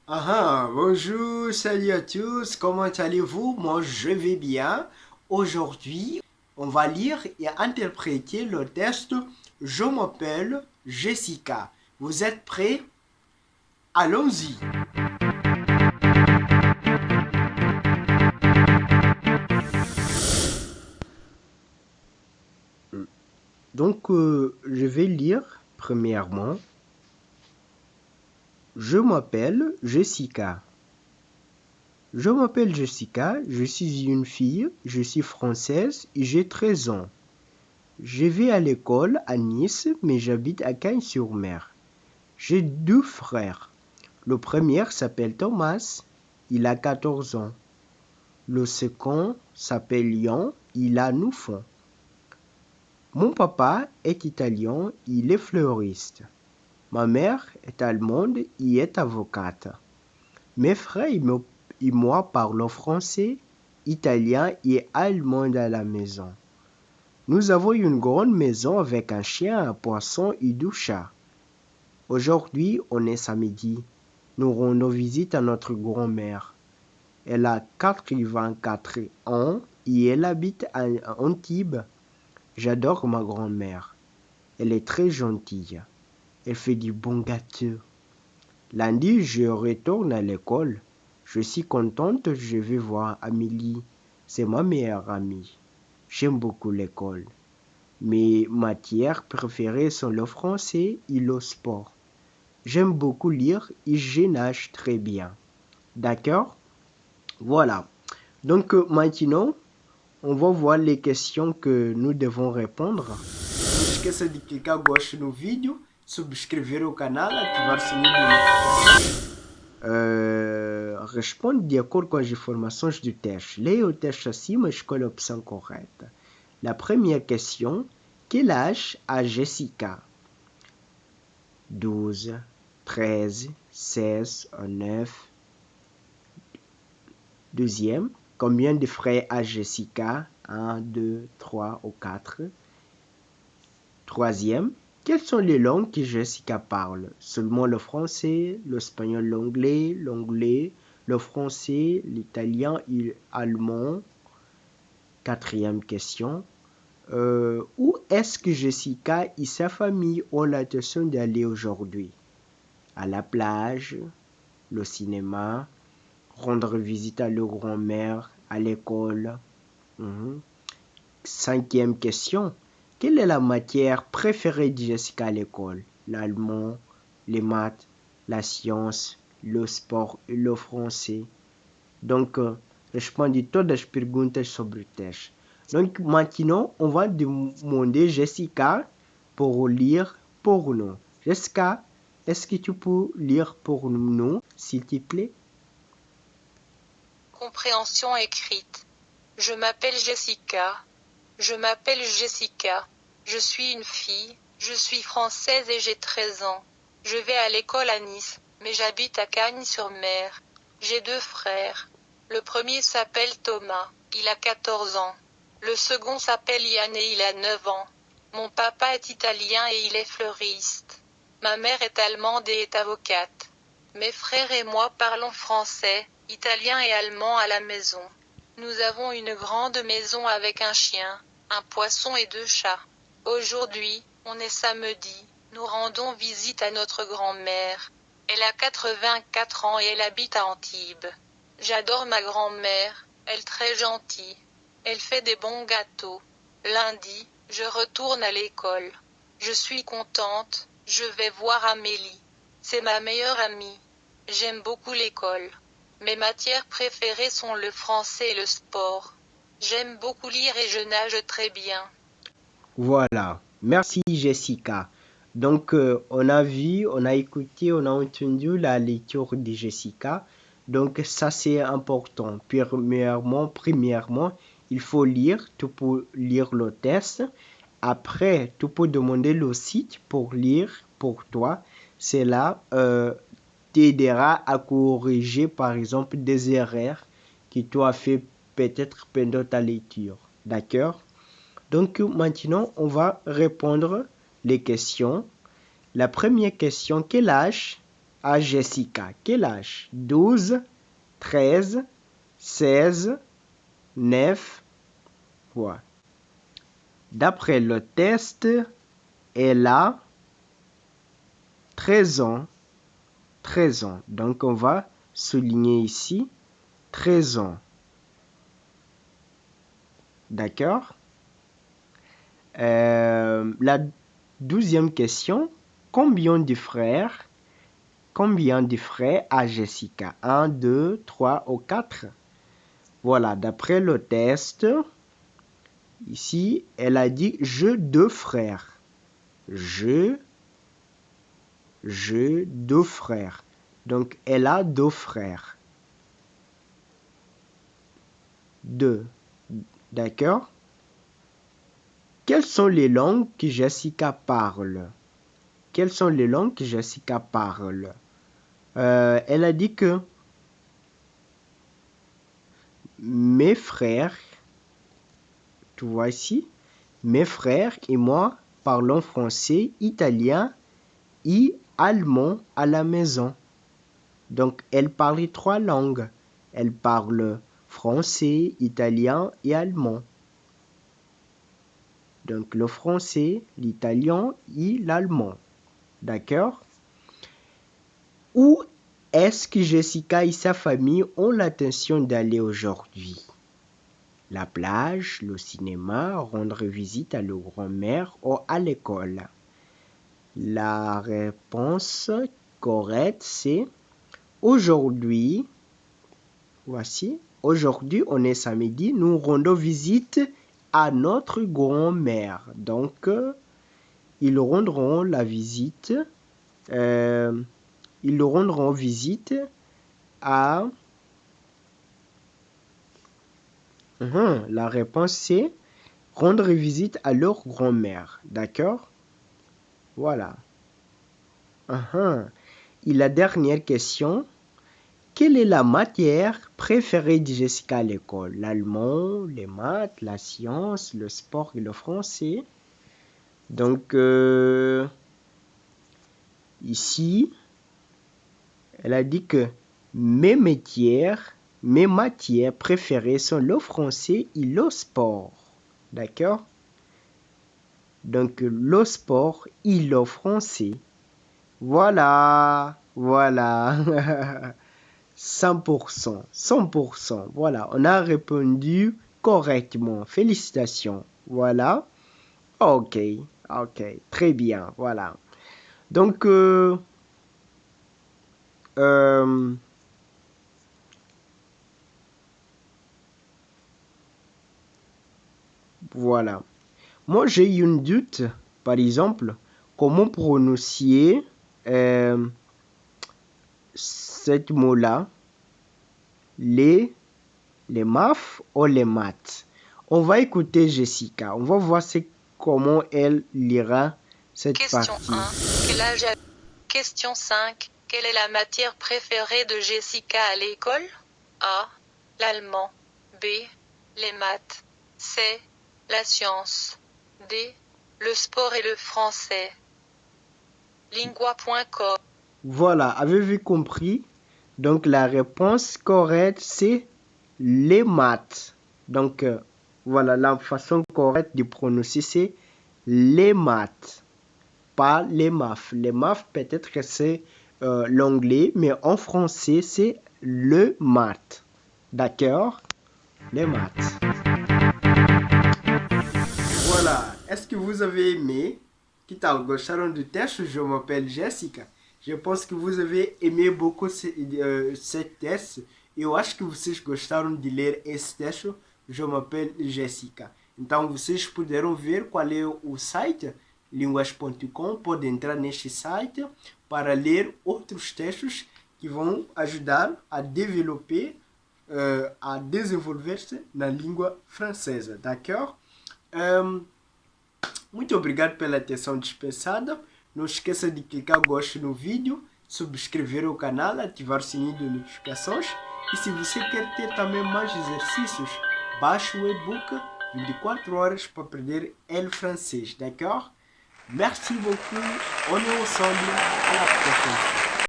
Bonjour, salut à tous, comment allez-vous? Moi, je vais bien. Aujourd'hui, on va lire et interpréter le texte Je m'appelle Jessica. Vous êtes prêts? Allons-y. Je vais lire premièrement. Je m'appelle Jessica. Je m'appelle Jessica, je suis une fille, je suis française et j'ai 13 ans. Je vais à l'école à Nice, mais j'habite à Cagnes-sur-Mer. J'ai deux frères. Le premier s'appelle Thomas, il a 14 ans. Le second s'appelle Lion, il a 9 ans. Mon papa est italien, il est fleuriste. Ma mère est allemande et est avocate. Mes frères et moi parlons français, italien et allemand à la maison. Nous avons une grande maison avec un chien, un poisson et deux chats. Aujourd'hui, on est samedi. Nous rendons visite à notre grand-mère. Elle a 84 ans et elle habite à Antibes. J'adore ma grand-mère. Elle est très gentille. Elle fait du bon gâteau. Lundi, je retourne à l'école. Je suis contente, je vais voir Amélie. C'est ma meilleure amie. J'aime beaucoup l'école. Mes matières préférées sont le français et le sport. J'aime beaucoup lire et je nage très bien. D'accord? Voilà. Maintenant, on va voir les questions que nous devons répondre. Não esqueça de clicar gosto no vídeo, subscrever o canal, ativar o sininho de notificação. Responde de acordo com as informações do teste. Leia o teste acima e escolha a opção correta. La première question, quel âge a Jessica? 12, 13, 16, 9. Deuxième, combien de frères a Jessica? 1, 2, 3 ou 4. Troisième, quelles sont les langues que Jessica parle? Seulement le français, l'espagnol, l'anglais, le français, l'italien et l'allemand. Quatrième question, où est-ce que Jessica et sa famille ont l'intention d'aller aujourd'hui? À la plage, le cinéma, rendre visite à leur grand-mère, à l'école. Cinquième question. Quelle est la matière préférée de Jessica à l'école? L'allemand, les maths, la science, le sport e le français. Responde todas as perguntas sobre o teste. Donc, maintenant, on va demander Jessica pour lire pour nous. Jessica, est-ce que tu peux lire pour nous, s'il te plaît? Compréhension écrite. Je m'appelle Jessica. Je m'appelle Jessica. Je suis une fille. Je suis française et j'ai 13 ans. Je vais à l'école à Nice, mais j'habite à Cagnes-sur-Mer. J'ai deux frères. Le premier s'appelle Thomas. Il a 14 ans. Le second s'appelle Yann et il a 9 ans. Mon papa est italien et il est fleuriste. Ma mère est allemande et est avocate. Mes frères et moi parlons français, italien et allemand à la maison. Nous avons une grande maison avec un chien, un poisson et deux chats. Aujourd'hui, on est samedi, nous rendons visite à notre grand-mère. Elle a 84 ans et elle habite à Antibes. J'adore ma grand-mère, elle est très gentille. Elle fait des bons gâteaux. Lundi, je retourne à l'école. Je suis contente, je vais voir Amélie. C'est ma meilleure amie. J'aime beaucoup l'école. Mes matières préférées sont le français et le sport. J'aime beaucoup lire et je nage très bien. Voilà. Merci Jessica. On a vu, on a écouté, on a entendu la lecture de Jessica. Donc, ça, c'est important. Premièrement, il faut lire. Tu peux lire le test. Après, tu peux demander le site pour lire pour toi. Cela t'aidera à corriger, par exemple, des erreurs que tu as fait peut-être pendant ta lecture. D'accord? Donc maintenant, on va répondre les questions. La première question, quel âge à Jessica. Quel âge? 12, 13, 16, 9. Voilà. D'après le test, elle a 13 ans. 13 ans. Donc, on va souligner ici 13 ans. D'accord? La 12e question. Combien de frères a Jessica? 1, 2, 3 ou 4? Voilà, d'après le test, ici, elle a dit « j'ai 2 frères ». J'ai 2 frères. Donc, elle a 2 frères. 2. D'accord? Quelles sont les langues que Jessica parle? Quelles sont les langues que Jessica parle? Elle a dit que mes frères, tu vois ici, mes frères et moi parlons français, italien et allemand à la maison. Donc, elle parle 3 langues. Elle parle français, italien et allemand. Donc, le français, l'italien et l'allemand. D'accord? Où est-ce que Jessica et sa famille ont l'intention d'aller aujourd'hui? La plage, le cinéma, rendre visite à leur grand-mère ou à l'école? La réponse correcte, c'est aujourd'hui. Voici. Aujourd'hui, on est samedi, nous rendons visite à notre grand-mère. Donc, ils rendront la visite. Ils rendront visite à... La réponse c'est rendre visite à leur grand-mère. D'accord? Voilà. Et la dernière question. Quelle est la matière préférée de Jessica à l'école? L'allemand, les maths, la science, le sport et le français. Donc, ici, elle a dit que mes matières préférées sont le français et le sport. D'accord? Donc, le sport et le français. Voilà. 100%. 100%. Voilà, on a répondu correctement. Félicitations. Voilà. Ok. Très bien. Voilà. Donc, voilà. Moi, j'ai eu une doute, par exemple, comment prononcer ce mot-là, les maf ou les maths. On va écouter Jessica. On va voir comment elle lira cette Question partie. 1. Quel âge a... Question 5. Quelle est la matière préférée de Jessica à l'école? A. L'allemand. B. Les maths. C. La science. D. Le sport et le français. Lingua.com. Voilà, avez-vous compris? Donc la réponse correcte, c'est les maths. Donc voilà, la façon correcte de prononcer, c'est les maths, pas les maf. Les maf, peut-être que c'est l'anglais, mais en français, c'est le maths. D'accord? Les maths. Voilà, est-ce que vous avez aimé? Que tal? Gostaram do teste? Je m'appelle Jessica. Je pense que vous avez aimé beaucoup ce teste. Eu acho que vocês gostaram de ler esse texto. Je m'appelle Jessica. Então, vocês puderam ver qual é o site, linguas.com. Pode entrar neste site para ler outros textos que vão ajudar a desenvolver-se na língua francesa, d'accord? Muito obrigado pela atenção dispensada. Não esqueça de clicar gosto no vídeo, subscrever o canal, ativar o sininho de notificações. E se você quer ter também mais exercícios, baixe o e-book 24 horas para aprender le français, d'accord? Merci beaucoup. On est ensemble. À la prochaine fois.